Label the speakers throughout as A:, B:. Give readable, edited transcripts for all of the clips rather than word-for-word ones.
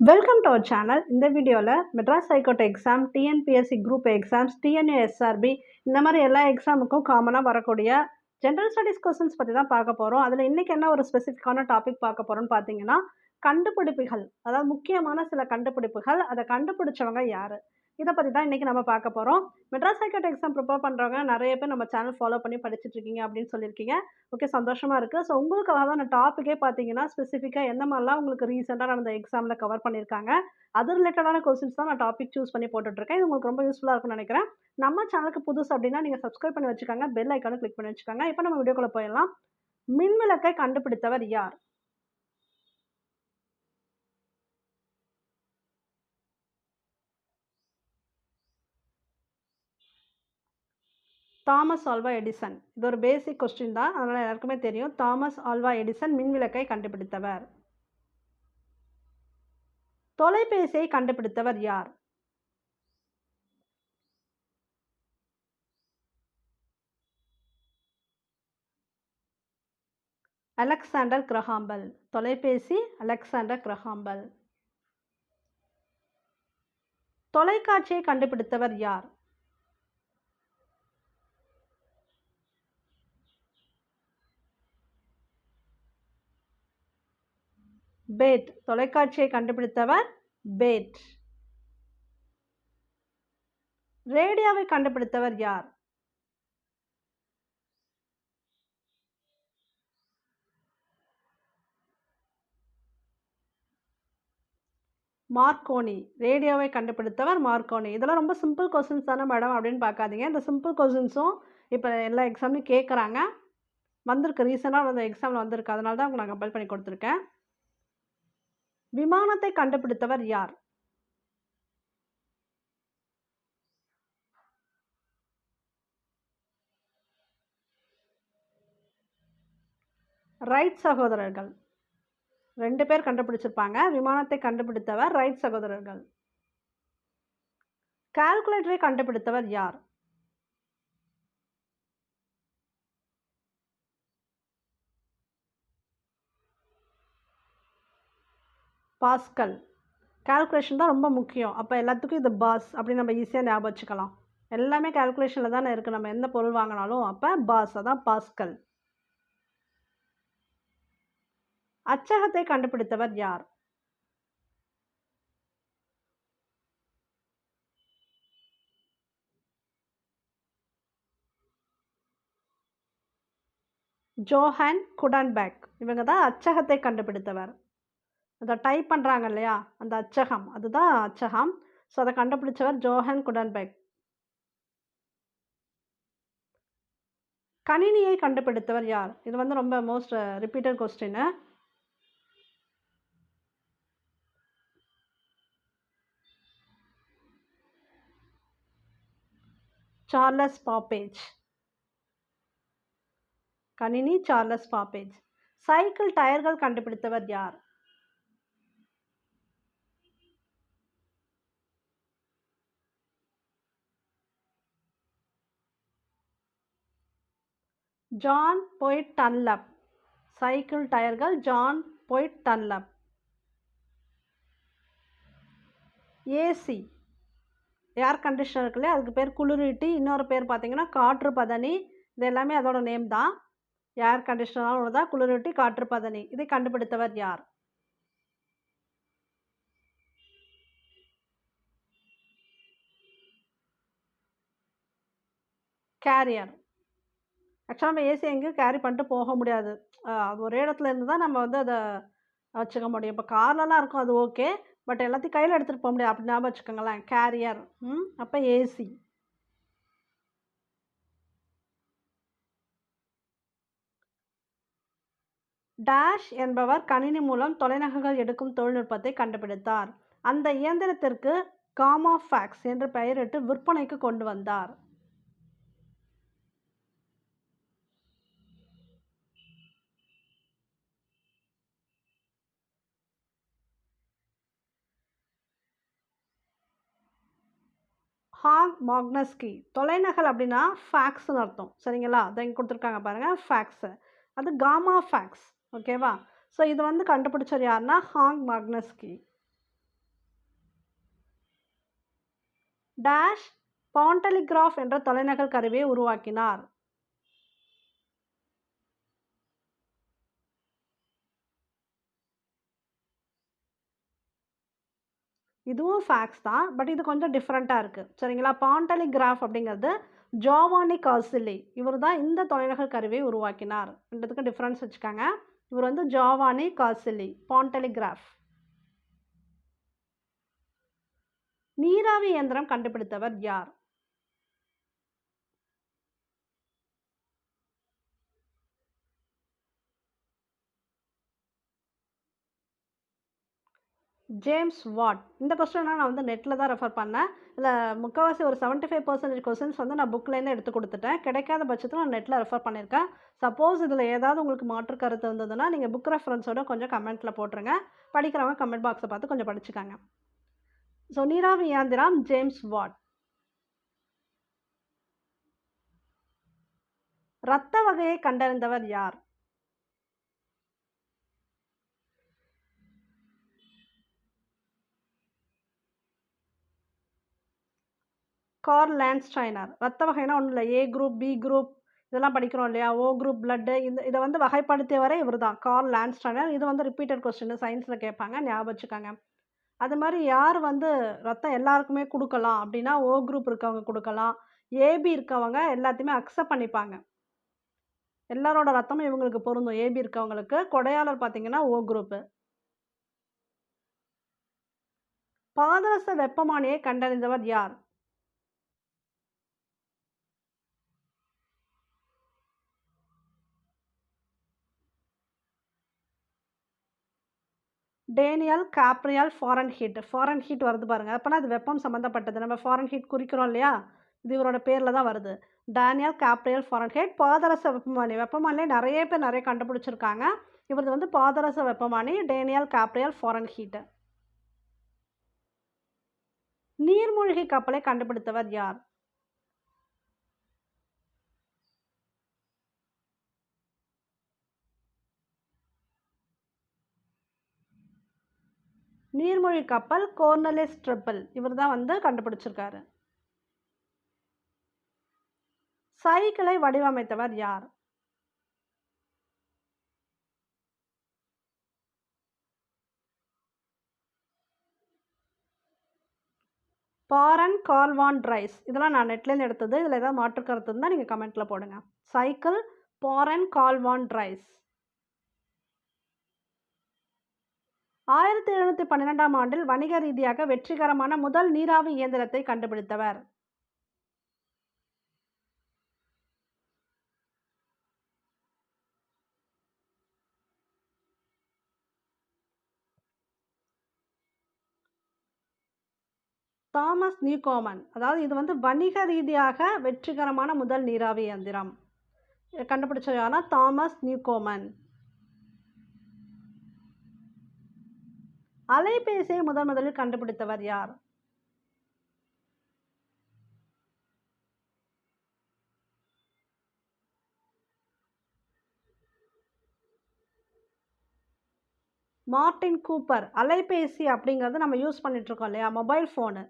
A: Welcome to our channel. இந்த வீடியோவில் Madras high court exam, TNPSC group exams, TNUSRB இந்த மாதிரி எல்லா எக்ஸாமுக்கும் காமனாக வரக்கூடிய ஜென்ரல் ஸ்டடீஸ் கொஸ்டின்ஸ் பற்றி தான் பார்க்க போகிறோம். அதில் இன்றைக்கி என்ன ஒரு ஸ்பெசிஃபிக்கான டாபிக் பார்க்க போகிறோம்னு பார்த்தீங்கன்னா, கண்டுபிடிப்புகள். அதாவது முக்கியமான சில கண்டுபிடிப்புகள், அதை கண்டுபிடிச்சவங்க யார், இதை பற்றி தான் இன்றைக்கி நம்ம பார்க்க போகிறோம். மெட்ராஸ் ஹைகோர்ட் எக்ஸாம் ப்ரிப்பேர் பண்ணுறவங்க நிறைய பேர் நம்ம சேனல் ஃபாலோ பண்ணி படிச்சுட்டு இருக்கீங்க அப்படின்னு சொல்லியிருக்கீங்க. ஓகே, சந்தோஷமாக இருக்குது. ஸோ உங்களுக்காக தான் அந்த டாப்பிக்கே பார்த்தீங்கன்னா ஸ்பெசிஃபிக்காக எந்த மாதிரிலாம் உங்களுக்கு ரீசெண்டாக நடந்த எக்ஸாமில் கவர் பண்ணியிருக்காங்க, அது ரிலேட்டடான கொஸ்டின்ஸ் தான் நான் டாபிக் சூஸ் பண்ணி போட்டுட்ருக்கேன். இது உங்களுக்கு ரொம்ப யூஸ்ஃபுல்லாக இருக்கும்னு நினைக்கிறேன். நம்ம சேனலுக்கு புதுசு அப்படின்னா நீங்கள் சப்ஸ்கிரைப் பண்ணி வச்சுக்கோங்க, பெல் ஐக்கானும் கிளிக் பண்ணி வச்சுக்கோங்க. இப்போ நம்ம வீடியோக்குள்ளே போயிடலாம். மின்விளக்கை கண்டுபிடித்தவர் யார்? Thomas Alva Edison. இது ஒரு பேசிக் கொஸ்டின் தான், அதனால் எல்லாருக்குமே தெரியும். தாமஸ் ஆல்வா எடிசன் மின்விளக்கை கண்டுபிடித்தவர். தொலைபேசியை கண்டுபிடித்தவர் யார்? Alexander Graham bell. தொலைபேசி அலெக்சாண்டர் கிரஹாம் பெல். தொலைக்காட்சியை கண்டுபிடித்தவர் யார்? பேட். தொலைக்காட்சியை கண்டுபிடித்தவர் பேட். ரேடியோவை கண்டுபிடித்தவர் யார்? மார்க்கோனி. ரேடியோவை கண்டுபிடித்தவர் மார்க்கோனி. இதெல்லாம் ரொம்ப சிம்பிள் கொஸ்டின்ஸ் தானே மேடம் அப்படின்னு பார்க்காதீங்க. இந்த சிம்பிள் கொஸ்டின்ஸும் இப்போ எல்லா எக்ஸாம்லையும் கேட்குறாங்க. வந்திருக்கு, ரீசெண்டாக அந்த எக்ஸாமில் வந்திருக்கு. அதனால தான் உங்களுக்கு நான் கம்பல் பண்ணி கொடுத்துருக்கேன். விமானத்தை கண்டுபிடித்தவர் யார்? ரைட் சகோதரர்கள். 2 பேர் கண்டுபிடிச்சிருப்பாங்க. விமானத்தை கண்டுபிடித்தவர் ரைட் சகோதரர்கள். கால்குலேட்டரை கண்டுபிடித்தவர் யார்? பாஸ்கல். கால்குலேஷன் தான் ரொம்ப முக்கியம். அப்போ எல்லாத்துக்கும் இது பாஸ் அப்படி நம்ம ஈஸியாக ஞாபகம் வச்சுக்கலாம். எல்லாமே கால்குலேஷனில் தானே இருக்குது. நம்ம எந்த பொருள் வாங்கினாலும் அப்போ பாஸ், அதான் பாஸ்கல். அச்சகத்தை கண்டுபிடித்தவர் யார்? ஜோஹன் குடன்பெர்க். இவங்க தான் அச்சகத்தை கண்டுபிடித்தவர். அதை டைப் பண்ணுறாங்க இல்லையா, அந்த அச்சகம், அதுதான் அச்சகம். ஸோ அதை கண்டுபிடிச்சவர் ஜோஹன் குடன்பெர்க். கணினியை கண்டுபிடித்தவர் யார்? இது வந்து ரொம்ப most repeated question. Charles Babbage. கணினி சார்லஸ் பாப்பேஜ். சைக்கிள் டயர்கள் கண்டுபிடித்தவர் யார்? John Boyd Dunlop. Cycle tyres John Boyd Dunlop. AC air conditioner இருக்குல்ல, அதுக்கு பேர் குளிரூட்டி. இன்னொரு பேர் பார்த்தீங்கன்னா காற்று பதனி. இது எல்லாமே அதோட நேம் தான். ஏர் கண்டிஷனரோட தான் குளிரூட்டி, காற்று பதனி. இதை கண்டுபிடித்தவர் யார்? கேரியர். ஆக்சுவலாக நம்ம ஏசி எங்கேயும் கேரி பண்ணிட்டு போக முடியாது. அது ஒரே இடத்துல இருந்து தான் நம்ம வந்து அதை வச்சுக்க முடியும். இப்போ கார்லலாம் இருக்கும், அது ஓகே. பட் எல்லாத்தையும் கையில் எடுத்துகிட்டு போக முடியாது. அப்படி ஞாபகம் வச்சுக்கோங்களேன். கேரியர். அப்போ ஏசி. டேஷ் என்பவர் கணினி மூலம் தொலைநகல்கள் எடுக்கும் தொழில்நுட்பத்தை கண்டுபிடித்தார். அந்த இயந்திரத்திற்கு காமா ஃபேக்ஸ் என்று பெயரிட்டு விற்பனைக்கு கொண்டு வந்தார். ஹாங் மாக்னஸ்கி. தொலைநகல் அப்படின்னா ஃபேக்ஸ்னு அர்த்தம். சரிங்களா? அதை இங்கே கொடுத்துருக்காங்க பாருங்கள், ஃபேக்ஸு. அது காமா ஃபேக்ஸ். ஓகேவா? ஸோ இது வந்து கண்டுபிடிச்சது யாருன்னா ஹாங் மாக்னஸ்கி. டேஷ் பாண்டலிகிராஃப் என்ற தொலைநகல் கருவியை உருவாக்கினார். இதுவும் ஃபேக்ட்ஸ் தான். பட் இது கொஞ்சம் டிஃப்ரெண்ட்டா இருக்கு. சரிங்களா? பாண்டலிகிராஃப் அப்படிங்கிறது ஜோவானி காசிலி. இவர் தான் இந்த தொலைநகல் கருவியை உருவாக்கினார். 2த்துக்கும் டிஃபரன்ஸ் வச்சுக்கங்க. இவர் வந்து ஜோவானி காசிலி. பாண்டலிகிராஃப். நீராவி இயந்திரம் கண்டுபிடித்தவர் யார்? James what. இந்த கொஸ்டினை நான் வந்து நெட்டில் தான் ரெஃபர் பண்ணேன். இதில் முக்கால்வாசி ஒரு 75% கொஸ்டின்ஸ் வந்து நான் புக்லேருந்து எடுத்து கொடுத்துட்டேன். கிடைக்காத பட்சத்தில் நான் நெட்டில் ரெஃபர் பண்ணியிருக்கேன். சப்போஸ் இதில் ஏதாவது உங்களுக்கு மாற்று கருத்து இருந்ததுன்னா நீங்கள் புக் ரெஃபரன்ஸோட கொஞ்சம் கமெண்ட்டில் போட்டுருங்க. படிக்கிறவங்க கமெண்ட் பாக்ஸை பார்த்து கொஞ்சம் படிச்சுக்காங்க. ஸோ நீராவி இயந்திரம் ஜேம்ஸ் வாட். இரத்த வகையை கண்டறிந்தவர் யார்? Curl Landsteiner. ரத்த வகைனா ஒன்றும் இல்லை. ஏ குரூப், பி குரூப் இதெல்லாம் படிக்கிறோம் இல்லையா? ஓ குரூப் பிளட்டு இதை வந்து வகைப்படுத்தியவரே இவர் தான், கார்ல் லான்ஸ்டைனர். இது வந்து ரிப்பீட்டட் கொஸ்டின் சயின்ஸில் கேட்பாங்க, ஞாபகம் வச்சுக்காங்க. அது மாதிரி யார் வந்து ரத்தம் எல்லாருக்குமே கொடுக்கலாம் அப்படின்னா, ஓ குரூப் இருக்கவங்க கொடுக்கலாம். ஏபி இருக்கவங்க எல்லாத்தையுமே அக்செப்ட் பண்ணிப்பாங்க. எல்லாரோட ரத்தமும் இவங்களுக்கு பொருந்தும். ஏபி இருக்கவங்களுக்கு. கொடையாளர் பார்த்தீங்கன்னா ஓ குரூப்பு. பாதரச வெப்பமானியை கண்டறிந்தவர் யார்? Daniel Gabriel Fahrenheit. ஃபாரன்ஹீட் வருது பாருங்க. அப்போனா அது வெப்பம் சம்மந்தப்பட்டது. நம்ம ஃபாரன்ஹீட் குறிக்கிறோம் இல்லையா? இது இவரோட பேரில் தான் வருது. Daniel Gabriel Fahrenheit. பாதரச வெப்பமானி. வெப்பமானிலே நிறைய பேர் நிறைய கண்டுபிடிச்சிருக்காங்க. இவரது வந்து பாதரச வெப்பமானி டேனியல் காப்ரியல் ஃபாரன்ஹீட். நீர்மூழ்கி கப்பலை கண்டுபிடித்தவர் யார்? நீர்மூழ்கி கப்பல் கோர்னலிஸ் ட்ரிபிள். இவர் தான் வந்து கண்டுபிடிச்சிருக்காரு. சைக்கிளை வடிவமைத்தவர் யார்? பாரன் கார்ல் வான் ட்ரைஸ். இதெல்லாம் நான் நெட்லேருந்து எடுத்தது. இதில் ஏதாவது மாற்று கருத்து இருந்தால் நீங்கள் கமெண்ட்டில் போடுங்க. சைக்கிள் பாரன் கார்ல் வான் ட்ரைஸ். 1712ஆம் ஆண்டில் வணிக ரீதியாக வெற்றிகரமான முதல் நீராவி இயந்திரத்தை கண்டுபிடித்தவர்? Thomas Newcomen. அதாவது இது வந்து வணிக ரீதியாக வெற்றிகரமான முதல் நீராவி இயந்திரம் கண்டுபிடிச்சது யாருன்னா தாமஸ் நியூகோமன். அலைபேசியை முதலில் கண்டுபிடித்தவர் யார்? Martin Cooper. அலைபேசி அப்படிங்கிறது நம்ம யூஸ் பண்ணிட்டு இருக்கோம் இல்லையா? Mobile phone.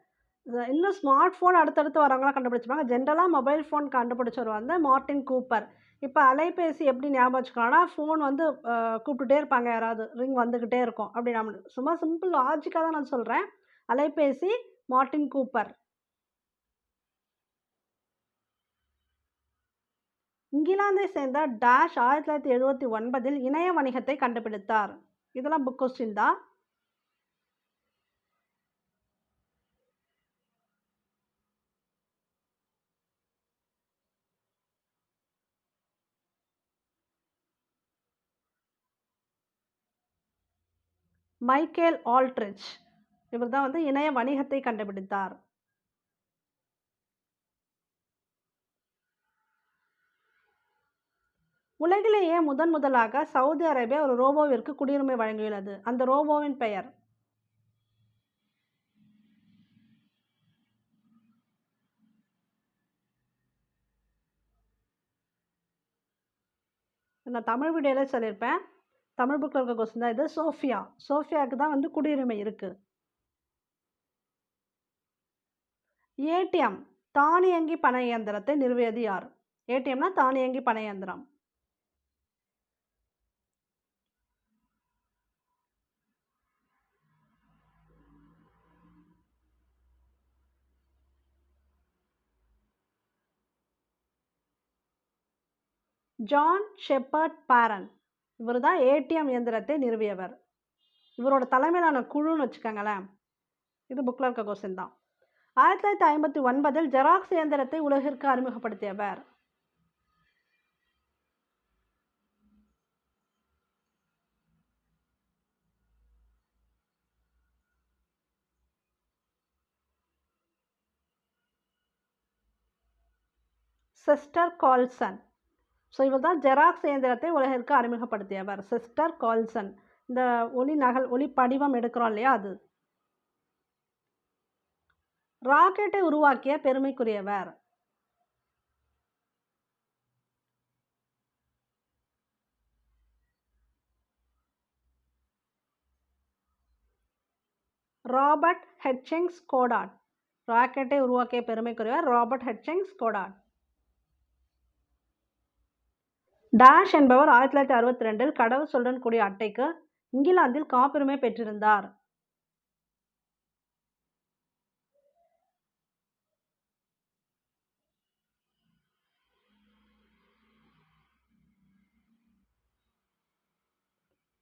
A: இன்னும் ஸ்மார்ட் ஃபோன் அடுத்தடுத்து வரவங்களாம் கண்டுபிடிச்சிருப்பாங்க. ஜென்ரலாக மொபைல் ஃபோன் கண்டுபிடிச்சவர் வந்து மார்டின் கூப்பர். இப்போ அலைபேசி எப்படி ஞாபகம் வச்சுக்கலாம்னா, ஃபோன் வந்து கூப்பிட்டுட்டே இருப்பாங்க யாராவது. ரிங் வந்துக்கிட்டே இருக்கும். அப்படி நம்ம சும்மா சிம்பிள் லாஜிக்காக தான் நான் சொல்கிறேன். அலைபேசி மார்டின் கூப்பர். இங்கிலாந்தை சேர்ந்த டேஷ் 1979இல் இணைய வணிகத்தை கண்டுபிடித்தார். இதெல்லாம் புக் கொஸ்டின் தான். Michael Aldrich. இவர் தான் வந்து இணைய வணிகத்தை கண்டுபிடித்தார். உலகிலேயே முதலாக சவுதி அரேபியா ஒரு ரோபோவிற்கு குடியுரிமை வழங்கியுள்ளது. அந்த ரோபோவின் பெயர்? நான் தமிழ் வீடியோவில் சொல்லியிருப்பேன். தமிழ் புக்கில் இருக்க கொஸ்டின் தான் இது. சோஃபியா. சோஃபியாவுக்கு தான் வந்து குடியுரிமை இருக்குது. ஏடிஎம் தானியங்கி பண இயந்திரத்தை நிறுவியது யார்? ஏடிஎம்னா தானியங்கி பண இயந்திரம். ஜான் ஷெப்பர்ட் பேரன். இவர் தான் ஏடிஎம் இயந்திரத்தை நிறுவியவர். இவரோட தலைமையிலான குழுன்னு வச்சுக்கோங்களேன். இது புக்கில் இருக்க கொஸ்டின் தான். 1959 ஜெராக்ஸ் இயந்திரத்தை உலகிற்கு அறிமுகப்படுத்தியவர். Chester Carlsen. ஸோ இவர் தான் ஜெராக்ஸ் இயந்திரத்தை உலகிற்கு அறிமுகப்படுத்தியவர். Chester Carlsen. இந்த ஒளி படிவம் எடுக்கிறோம் இல்லையா, அது. ராக்கெட்டை உருவாக்கிய பெருமைக்குரியவர். Robert Hutchins Goddard. ராக்கெட்டை உருவாக்கிய பெருமைக்குரியவர் ராபர்ட் ஹட்சின்ஸ் கோடாட். டேஷ் என்பவர் 1962 கடவுள் சொல்லுடன் கூடிய அட்டைக்கு இங்கிலாந்தில் காப்புரிமை பெற்றிருந்தார்.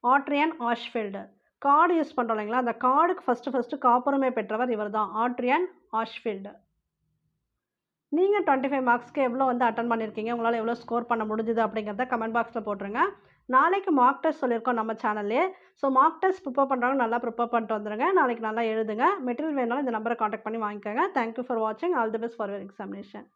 A: Adrian Ashfield. கார்டு யூஸ் பண்ணுறோம் இல்லைங்களா, அந்த கார்டுக்கு ஃபஸ்ட்டு காப்புரிமை பெற்றவர் இவர் தான், ஆட்ரியன் ஆஷ்ஃபீல்டு. நீங்கள் 25 மார்க்ஸ்க்கு எவ்வளோ அட்டன் பண்ணியிருக்கீங்க, உங்களால் எவ்வளோ ஸ்கோர் பண்ண முடிஞ்சுது அப்படிங்கிறத கமெண்ட் பாக்ஸில் போட்டுருங்க. நாளைக்கு மார்க் டெஸ்ட் சொல்லியிருக்கோம் நம்ம சேனல்லே. ஸோ மார்க் டெஸ்ட் ப்ரிப்பேர் பண்ணுறவங்க நல்லா ப்ரிப்பேர் பண்ணிட்டு வந்துடுங்க. நாளைக்கு நல்லா எழுதுங்க. மெட்டீரியல் வேணாலும் இந்த நம்பரை காண்டாக்ட் பண்ணி வாங்கிக்கோங்க. தேங்க்யூ ஃபார் வாட்சிங். All the best for your examination.